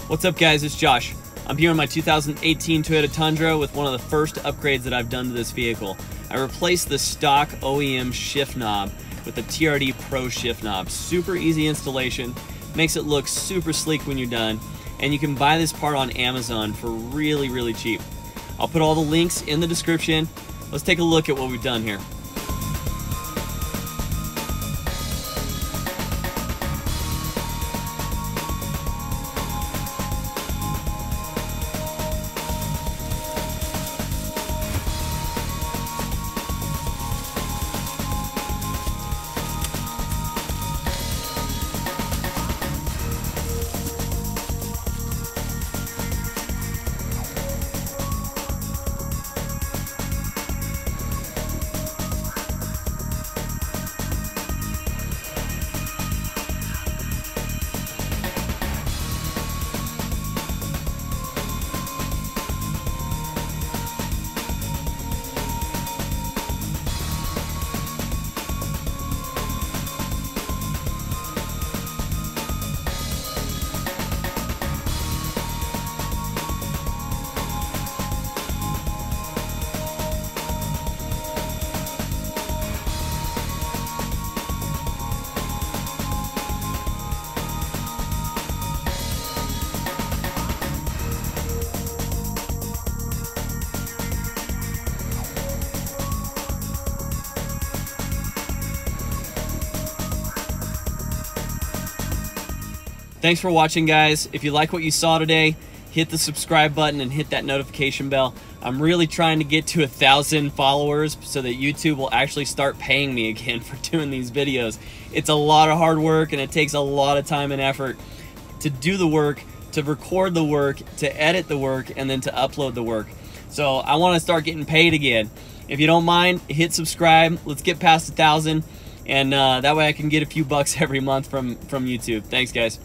What's up guys, it's Josh. I'm here on my 2018 Toyota Tundra with one of the first upgrades that I've done to this vehicle. I replaced the stock OEM shift knob with the TRD Pro shift knob. Super easy installation, makes it look super sleek when you're done, and you can buy this part on Amazon for really cheap. I'll put all the links in the description. Let's take a look at what we've done here. Thanks for watching, guys. If you like what you saw today, hit the subscribe button and hit that notification bell. I'm really trying to get to 1,000 followers so that YouTube will actually start paying me again for doing these videos. It's a lot of hard work and it takes a lot of time and effort to do the work, to record the work, to edit the work, and then to upload the work. So I want to start getting paid again. If you don't mind, hit subscribe. Let's get past 1,000, and that way I can get a few bucks every month from YouTube. Thanks, guys.